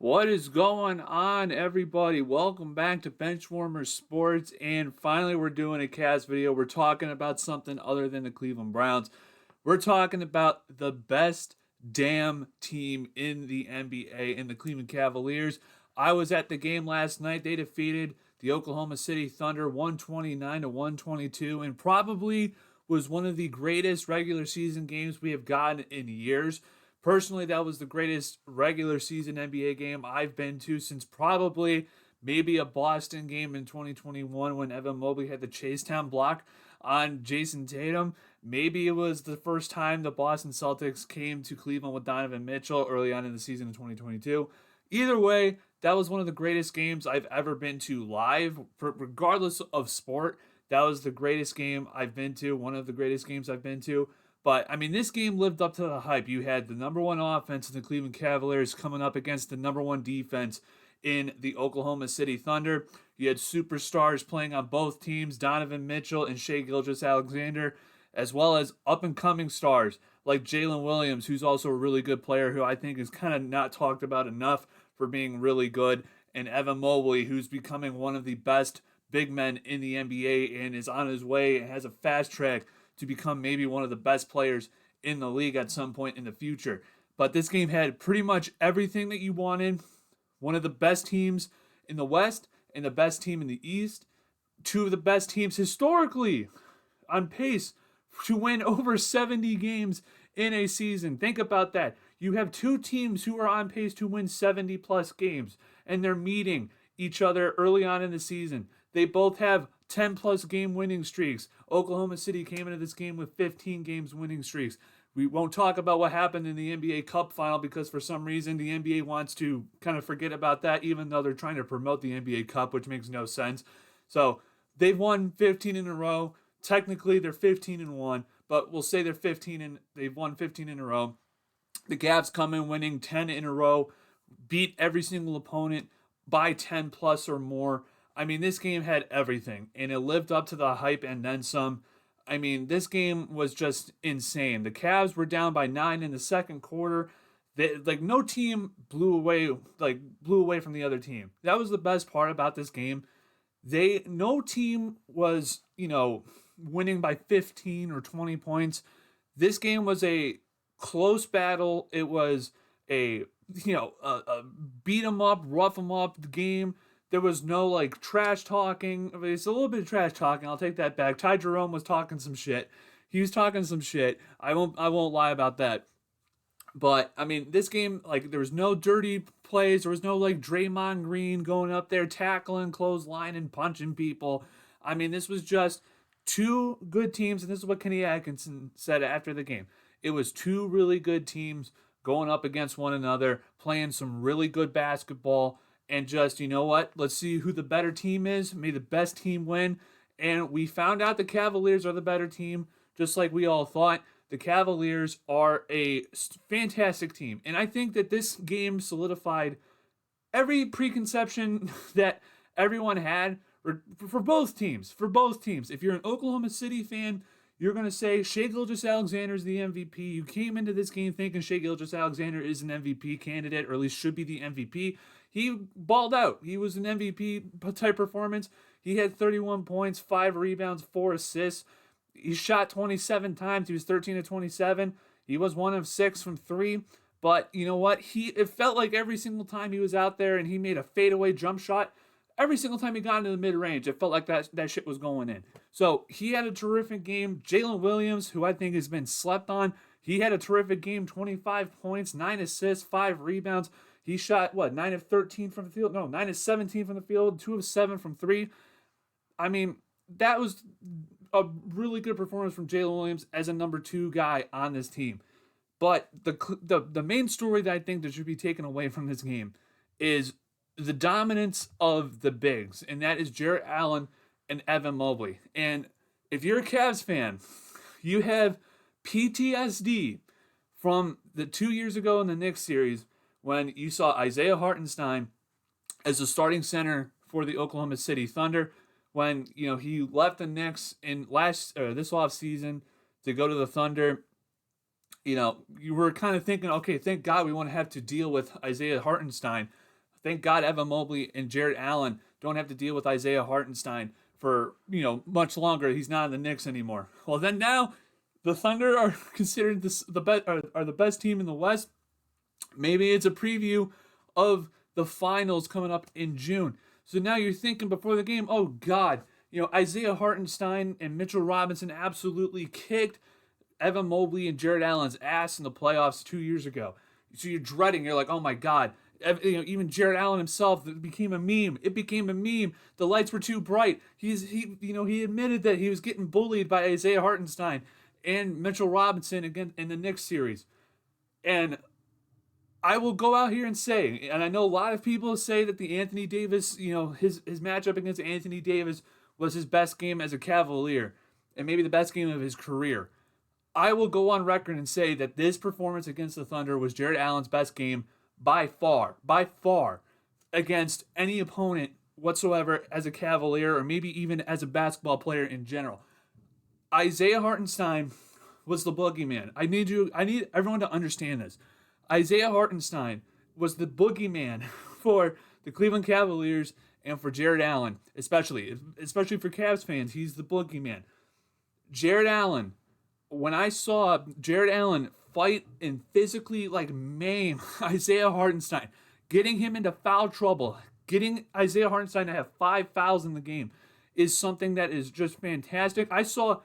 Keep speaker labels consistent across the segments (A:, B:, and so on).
A: What is going on, everybody? Welcome back to Benchwarmers Sports, and finally, we're doing a cast video. We're talking about something other than the Cleveland Browns. We're talking about the best damn team in the NBA, in the Cleveland Cavaliers. I was at the game last night. They defeated the Oklahoma City Thunder 129 to 122, and probably was one of the greatest regular season games we have gotten in years. Personally, that was the greatest regular season NBA game I've been to since probably maybe a Boston game in 2021 when Evan Mobley had the Chasetown block on Jason Tatum. Maybe it was the first time the Boston Celtics came to Cleveland with Donovan Mitchell early on in the season in 2022. Either way, that was one of the greatest games I've ever been to live, regardless of sport. That was the greatest game I've been to, one of the greatest games I've been to. But, I mean, this game lived up to the hype. You had the number one offense in the Cleveland Cavaliers coming up against the number one defense in the Oklahoma City Thunder. You had superstars playing on both teams, Donovan Mitchell and Shai Gilgeous-Alexander, as well as up-and-coming stars like Jalen Williams, who's also a really good player, who I think is kind of not talked about enough for being really good, and Evan Mobley, who's becoming one of the best big men in the NBA and is on his way and has a fast track to become maybe one of the best players in the league at some point in the future. But this game had pretty much everything that you wanted. One of the best teams in the West and the best team in the East. Two of the best teams historically on pace to win over 70 games in a season. Think about that. You have two teams who are on pace to win 70 plus games, and they're meeting each other early on in the season. They both have 10 plus game winning streaks. Oklahoma City came into this game with 15 games winning streaks. We won't talk about what happened in the NBA Cup final because for some reason the NBA wants to kind of forget about that, even though they're trying to promote the NBA Cup, which makes no sense. So they've won 15 in a row. Technically they're 15-1, but we'll say they've won 15 in a row. The Cavs come in winning 10 in a row, beat every single opponent by 10 plus or more. I mean, this game had everything, and it lived up to the hype and then some. I mean, this game was just insane. The Cavs were down by 9 in the second quarter. No team blew away from the other team. That was the best part about this game. No team was, winning by 15 or 20 points. This game was a close battle. It was a beat 'em up, rough 'em up game. There was no trash talking. It's a little bit of trash talking. I'll take that back. Ty Jerome was talking some shit. He was talking some shit. I won't lie about that. But I mean, this game, there was no dirty plays. There was no Draymond Green going up there tackling, clothesline, and punching people. I mean, this was just two good teams, and this is what Kenny Atkinson said after the game. It was two really good teams going up against one another, playing some really good basketball. And just, you know what? Let's see who the better team is. May the best team win. And we found out the Cavaliers are the better team, just like we all thought. The Cavaliers are a fantastic team. And I think that this game solidified every preconception that everyone had for both teams. For both teams. If you're an Oklahoma City fan, you're going to say Shai Gilgeous-Alexander is the MVP. You came into this game thinking Shai Gilgeous-Alexander is an MVP candidate, or at least should be the MVP. He balled out. He was an MVP type performance. He had 31 points, 5 rebounds, 4 assists. He shot 27 times. He was 13 of 27. He was 1 of 6 from 3. But you know what? It felt like every single time he was out there and he made a fadeaway jump shot, every single time he got into the mid-range, it felt like that shit was going in. So he had a terrific game. Jalen Williams, who I think has been slept on, he had a terrific game, 25 points, 9 assists, 5 rebounds. He shot, 9 of 13 from the field? No, 9 of 17 from the field, 2 of 7 from 3. I mean, that was a really good performance from Jalen Williams as a number 2 guy on this team. But the main story that I think that should be taken away from this game is the dominance of the bigs, and that is Jarrett Allen and Evan Mobley. And if you're a Cavs fan, you have PTSD from the 2 years ago in the Knicks series when you saw Isaiah Hartenstein as the starting center for the Oklahoma City Thunder, when he left the Knicks in this offseason to go to the Thunder. You were kind of thinking, okay, thank God we won't have to deal with Isaiah Hartenstein. Thank God Evan Mobley and Jared Allen don't have to deal with Isaiah Hartenstein for, much longer. He's not in the Knicks anymore. Well, then now the Thunder are considered are the best team in the West. Maybe it's a preview of the finals coming up in June. So now you're thinking before the game, oh God, Isaiah Hartenstein and Mitchell Robinson absolutely kicked Evan Mobley and Jared Allen's ass in the playoffs 2 years ago. So you're dreading. You're like, oh my God. Even Jared Allen himself, it became a meme. It became a meme. The lights were too bright. He admitted that he was getting bullied by Isaiah Hartenstein and Mitchell Robinson again in the Knicks series. And I will go out here and say, and I know a lot of people say that the Anthony Davis, his matchup against Anthony Davis was his best game as a Cavalier and maybe the best game of his career. I will go on record and say that this performance against the Thunder was Jared Allen's best game by far, against any opponent whatsoever as a Cavalier or maybe even as a basketball player in general. Isaiah Hartenstein was the boogeyman. I need everyone to understand this. Isaiah Hartenstein was the boogeyman for the Cleveland Cavaliers and for Jared Allen, especially for Cavs fans. He's the boogeyman. Jared Allen, when I saw Jared Allen fight and physically maim Isaiah Hartenstein, getting him into foul trouble, getting Isaiah Hartenstein to have 5 fouls in the game is something that is just fantastic. I saw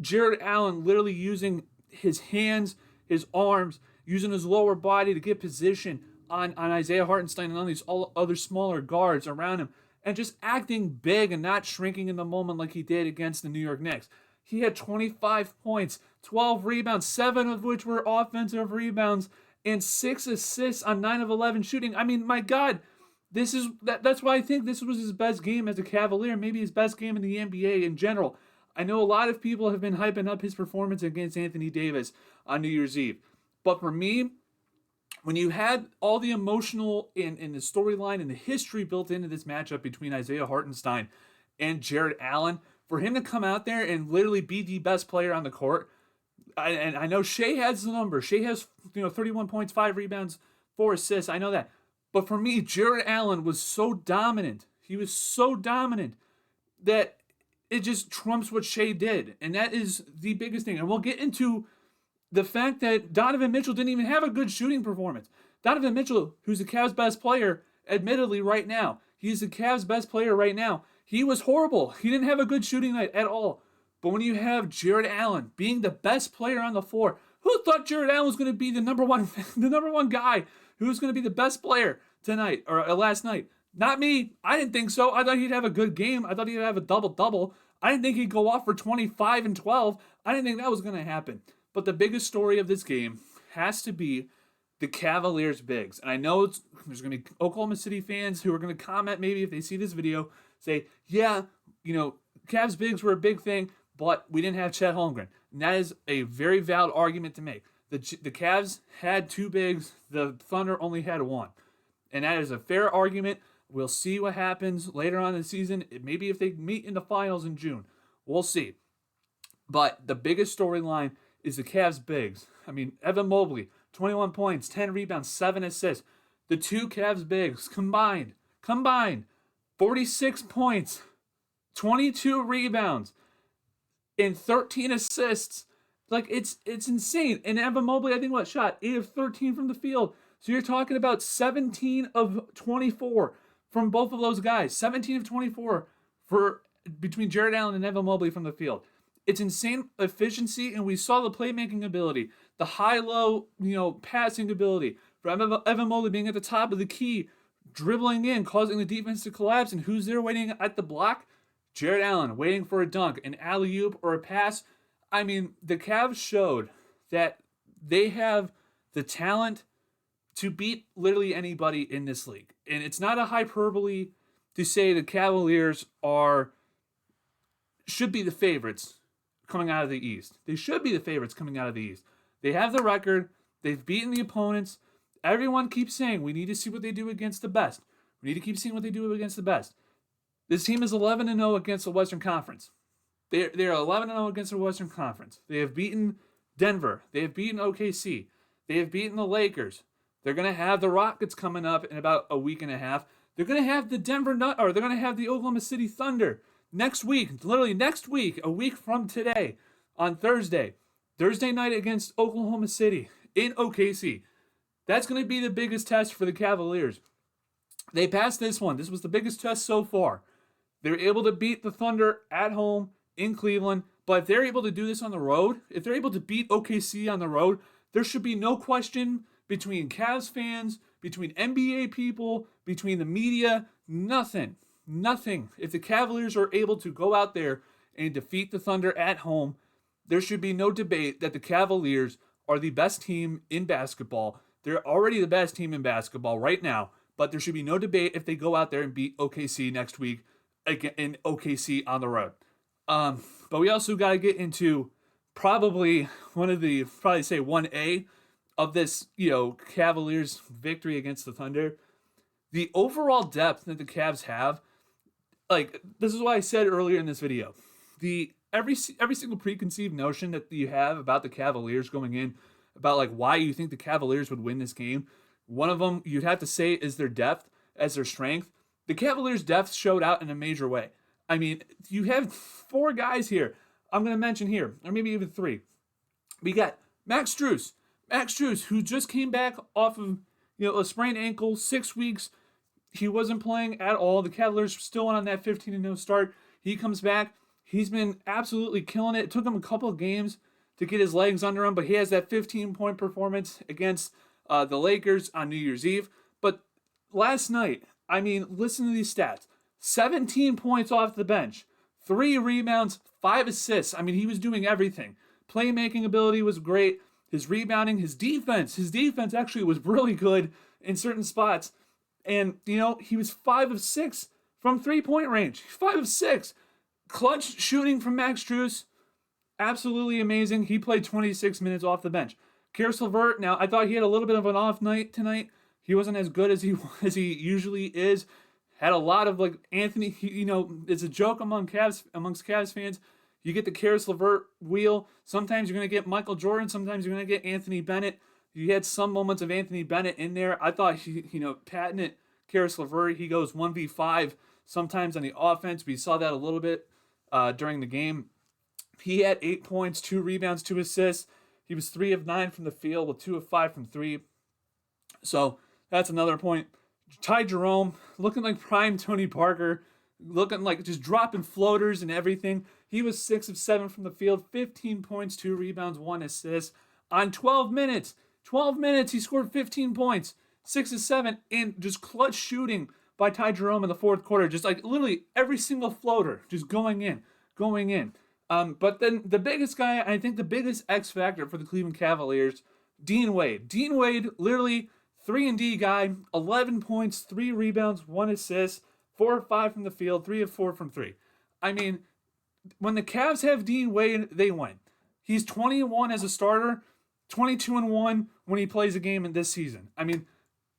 A: Jared Allen literally using his hands, his arms, using his lower body to get position on Isaiah Hartenstein and on these other smaller guards around him, and just acting big and not shrinking in the moment like he did against the New York Knicks. He had 25 points, 12 rebounds, 7 of which were offensive rebounds, and 6 assists on 9 of 11 shooting. I mean, my God, that's why I think this was his best game as a Cavalier, maybe his best game in the NBA in general. I know a lot of people have been hyping up his performance against Anthony Davis on New Year's Eve. But for me, when you had all the emotional and the storyline and the history built into this matchup between Isaiah Hartenstein and Jared Allen, for him to come out there and literally be the best player on the court, and I know Shea has the number. Shea has 31 points, 5 rebounds, 4 assists. I know that. But for me, Jared Allen was so dominant. He was so dominant that it just trumps what Shea did. And that is the biggest thing. And we'll get into the fact that Donovan Mitchell didn't even have a good shooting performance. Donovan Mitchell, who's the Cavs' best player, admittedly right now, he's the Cavs' best player right now. He was horrible. He didn't have a good shooting night at all. But when you have Jared Allen being the best player on the floor, who thought Jared Allen was going to be the number one guy who was going to be the best player tonight or last night? Not me. I didn't think so. I thought he'd have a good game. I thought he'd have a double-double. I didn't think he'd go off for 25 and 12. I didn't think that was going to happen. But the biggest story of this game has to be the Cavaliers bigs. And I know there's going to be Oklahoma City fans who are going to comment maybe if they see this video, say, yeah, Cavs bigs were a big thing, but we didn't have Chet Holmgren. And that is a very valid argument to make. The Cavs had 2 bigs. The Thunder only had 1. And that is a fair argument. We'll see what happens later on in the season. Maybe if they meet in the finals in June. We'll see. But the biggest storyline is the Cavs bigs. I mean, Evan Mobley, 21 points, 10 rebounds, 7 assists. The 2 Cavs bigs combined, 46 points, 22 rebounds, and 13 assists. It's insane. And Evan Mobley, I think, shot 8 of 13 from the field. So you're talking about 17 of 24 from both of those guys. 17 of 24 between Jared Allen and Evan Mobley from the field. It's insane efficiency, and we saw the playmaking ability, the high-low, passing ability from Evan Mobley being at the top of the key, dribbling in, causing the defense to collapse. And who's there waiting at the block? Jared Allen, waiting for a dunk, an alley-oop, or a pass. I mean, the Cavs showed that they have the talent to beat literally anybody in this league. And it's not a hyperbole to say the Cavaliers should be the favorites coming out of the East. They should be the favorites coming out of the East. They have the record. They've beaten the opponents. Everyone keeps saying we need to see what they do against the best. We need to keep seeing what they do against the best. This team is 11-0 against the Western Conference. They're 11-0 against the Western Conference. They have beaten Denver. They have beaten OKC. They have beaten the Lakers. They're going to have the Rockets coming up in about a week and a half. They're going to have the they're going to have the Oklahoma City Thunder next week, literally next week, a week from today, on Thursday night against Oklahoma City in OKC. That's going to be the biggest test for the Cavaliers. They passed this one. This was the biggest test so far. They were able to beat the Thunder at home in Cleveland, but if they're able to do this on the road, if they're able to beat OKC on the road, there should be no question between Cavs fans, between NBA people, between the media, nothing. If the Cavaliers are able to go out there and defeat the Thunder at home, there should be no debate that the Cavaliers are the best team in basketball. They're already the best team in basketball right now, but there should be no debate if they go out there and beat OKC next week in OKC on the road. But we also got to get into probably say 1A of this, Cavaliers victory against the Thunder. The overall depth that the Cavs have, this is why I said earlier in this video, every single preconceived notion that you have about the Cavaliers going in, about why you think the Cavaliers would win this game, one of them you'd have to say is their depth as their strength. The Cavaliers' depth showed out in a major way. I mean, you have 4 guys here I'm going to mention here, or maybe even 3. We got Max Strus, who just came back off of a sprained ankle, 6 weeks. He wasn't playing at all. The Cavaliers still went on that 15-0 start. He comes back. He's been absolutely killing it. It took him a couple of games to get his legs under him, but he has that 15-point performance against the Lakers on New Year's Eve. But last night, listen to these stats. 17 points off the bench, 3 rebounds, 5 assists. He was doing everything. Playmaking ability was great. His rebounding, his defense actually was really good in certain spots. And, he was 5 of 6 from 3-point range. 5 of 6. Clutch shooting from Max Strus. Absolutely amazing. He played 26 minutes off the bench. Caris LeVert, now I thought he had a little bit of an off night tonight. He wasn't as good as he usually is. Had a lot of Anthony, it's a joke amongst Cavs fans. You get the Caris LeVert wheel. Sometimes you're going to get Michael Jordan. Sometimes you're going to get Anthony Bennett. You had some moments of Anthony Bennett in there. I thought patented Caris LeVert. He goes 1v5 sometimes on the offense. We saw that a little bit during the game. He had 8 points, 2 rebounds, 2 assists. He was 3 of 9 from the field with 2 of 5 from 3. So that's another point. Ty Jerome, looking like prime Tony Parker, looking like just dropping floaters and everything. He was 6 of 7 from the field, 15 points, 2 rebounds, 1 assist on 12 minutes. 12 minutes, he scored 15 points, 6 of 7, and just clutch shooting by Ty Jerome in the fourth quarter. Just literally every single floater just going in. But then the biggest guy, I think the biggest X factor for the Cleveland Cavaliers, Dean Wade. Dean Wade, literally 3-and-D guy, 11 points, 3 rebounds, 1 assist, 4 of 5 from the field, 3 of 4 from 3. When the Cavs have Dean Wade, they win. He's 20-1 as a starter, 22-1 when he plays a game in this season.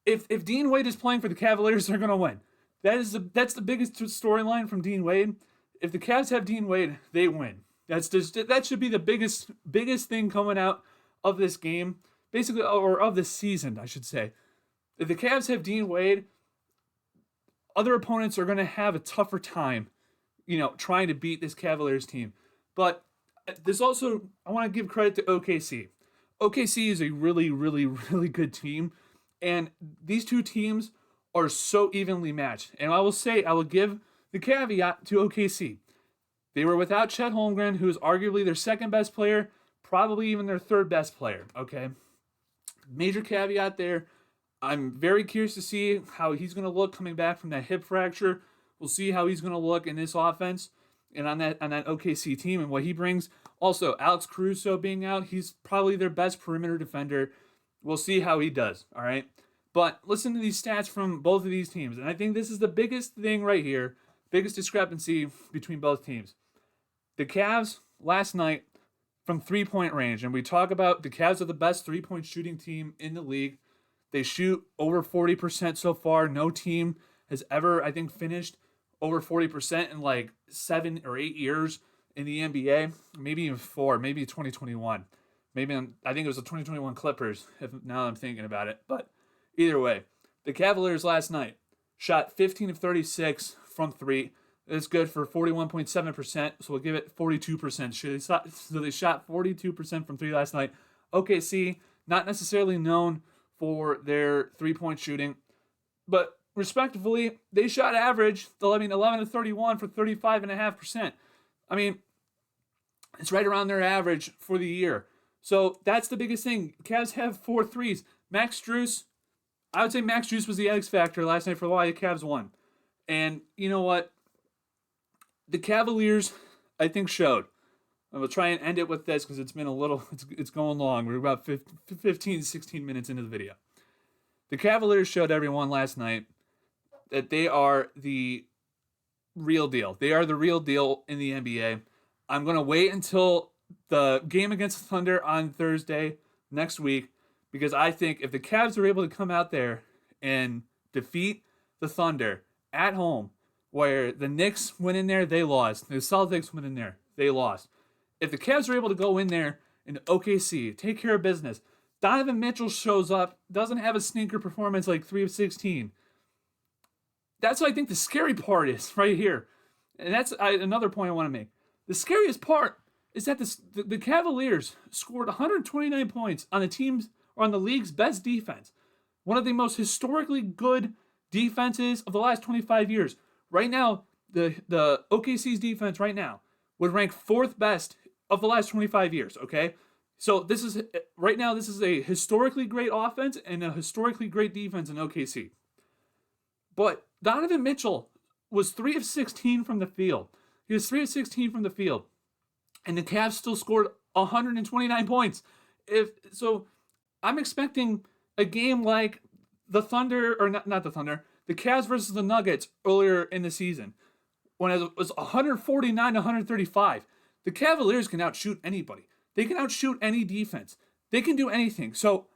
A: If Dean Wade is playing for the Cavaliers, they're going to win. That's the biggest storyline from Dean Wade. If the Cavs have Dean Wade, they win. That should be the biggest thing coming out of this game, basically, or of this season, I should say. If the Cavs have Dean Wade, other opponents are going to have a tougher time, trying to beat this Cavaliers team. But there's also, I want to give credit to OKC. OKC is a really, really, really good team, and these two teams are so evenly matched. And I will give the caveat to OKC. They were without Chet Holmgren, who is arguably their second best player, probably even their third best player, okay? Major caveat there. I'm very curious to see how he's going to look coming back from that hip fracture. We'll see how he's going to look in this offense and on that OKC team and what he brings. Also, Alex Caruso being out, he's probably their best perimeter defender. We'll see how he does, all right? But listen to these stats from both of these teams, and I think this is the biggest thing right here, biggest discrepancy between both teams. The Cavs last night from three-point range, and we talk about the Cavs are the best three-point shooting team in the league. They shoot over 40% so far. No team has ever, I think, finished over 40% in 7 or 8 years in the NBA. Maybe even 4, maybe 2021. I think it was the 2021 Clippers, now I'm thinking about it. But Either way, the Cavaliers last night shot 15 of 36 from three. It's good for 41.7%, so we'll give it 42%. So they shot 42% from three last night. OKC, not necessarily known for their three-point shooting, but respectively, they shot average, 11 to 31 for 35.5%. I mean, it's right around their average for the year. So that's the biggest thing. Cavs have 4 threes. Max Strus, I would say Max Strus was the X factor last night for why the Cavs won. And you know what? The Cavaliers, I think, showed. I will try and end it with this because it's been a little, it's going long. We're about 15, 16 minutes into the video. The Cavaliers showed everyone last night that they are the real deal. They are the real deal in the NBA. I'm going to wait until the game against the Thunder on Thursday next week because I think if the Cavs are able to come out there and defeat the Thunder at home, where the Knicks went in there, they lost. The Celtics went in there, they lost. If the Cavs are able to go in there in OKC, take care of business, Donovan Mitchell shows up, doesn't have a sneaker performance like 3 of 16. That's what I think the scary part is right here. And that's another point I want to make. The scariest part is that the Cavaliers scored 129 points on the league's best defense. One of the most historically good defenses of the last 25 years. Right now, the OKC's defense right now would rank 4th best of the last 25 years, okay? So this is a historically great offense and a historically great defense in OKC. But Donovan Mitchell was 3 of 16 from the field. He was 3 of 16 from the field. And the Cavs still scored 129 points. I'm expecting a game like the Thunder, or not the Thunder, the Cavs versus the Nuggets earlier in the season, when it was 149 to 135. The Cavaliers can outshoot anybody. They can outshoot any defense. They can do anything. So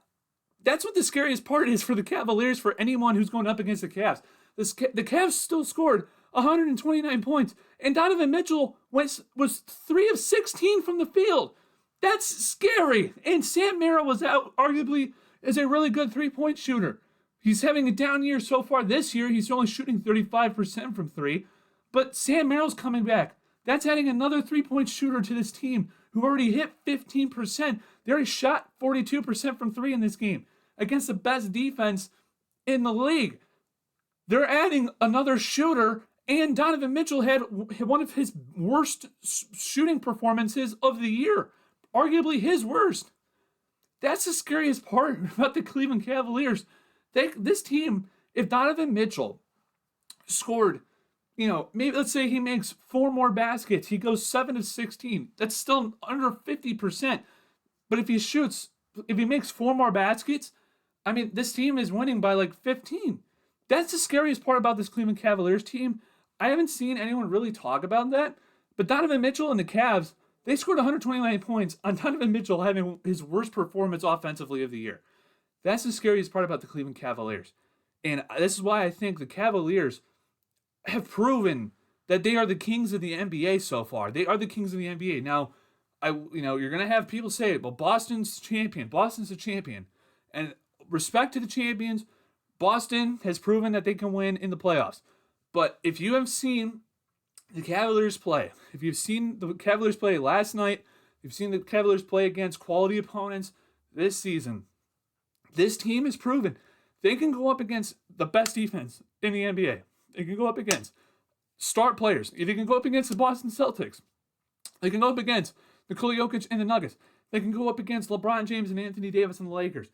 A: that's what the scariest part is for the Cavaliers, for anyone who's going up against the Cavs. The Cavs still scored 129 points, and Donovan Mitchell was 3 of 16 from the field. That's scary. And Sam Merrill was out, arguably, as a really good three-point shooter. He's having a down year so far this year. He's only shooting 35% from three. But Sam Merrill's coming back. That's adding another three-point shooter to this team who already hit 15%. They already shot 42% from three in this game against the best defense in the league. They're adding another shooter, and Donovan Mitchell had one of his worst shooting performances of the year. Arguably his worst. That's the scariest part about the Cleveland Cavaliers. This team, if Donovan Mitchell scored, maybe let's say he makes 4 more baskets, he goes 7 of 16. That's still under 50%. But if he makes 4 more baskets, I mean, this team is winning by like 15. That's the scariest part about this Cleveland Cavaliers team. I haven't seen anyone really talk about that. But Donovan Mitchell and the Cavs, they scored 129 points on Donovan Mitchell having his worst performance offensively of the year. That's the scariest part about the Cleveland Cavaliers. And this is why I think the Cavaliers have proven that they are the kings of the NBA so far. They are the kings of the NBA. Now, you're going to have people say, well, Boston's champion. Boston's a champion. And respect to the champions, Boston has proven that they can win in the playoffs. But if you have seen the Cavaliers play, if you've seen the Cavaliers play last night, you've seen the Cavaliers play against quality opponents this season, this team has proven they can go up against the best defense in the NBA. They can go up against star players. They can go up against the Boston Celtics. They can go up against Nikola Jokic and the Nuggets. They can go up against LeBron James and Anthony Davis and the Lakers.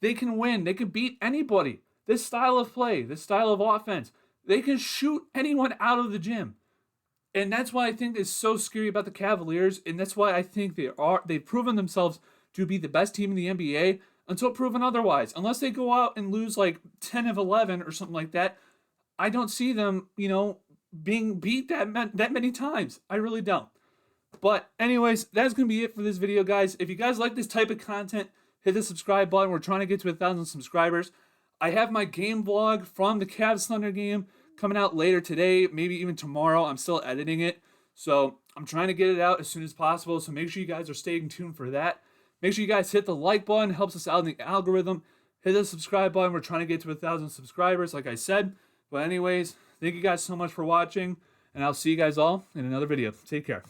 A: They can win. They can beat anybody. This style of play, this style of offense, they can shoot anyone out of the gym. And that's why I think it's so scary about the Cavaliers, and that's why I think they've proven themselves to be the best team in the NBA until proven otherwise. Unless they go out and lose like 10 of 11 or something like that, I don't see them, being beat that many times. I really don't. But anyways, that's going to be it for this video, guys. If you guys like this type of content, hit the subscribe button. We're trying to get to 1,000 subscribers. I have my game vlog from the Cavs Thunder game coming out later today, maybe even tomorrow. I'm still editing it. So I'm trying to get it out as soon as possible. So make sure you guys are staying tuned for that. Make sure you guys hit the like button. It helps us out in the algorithm. hit the subscribe button. We're trying to get to 1,000 subscribers, like I said. But anyways, thank you guys so much for watching, and I'll see you guys all in another video. Take care.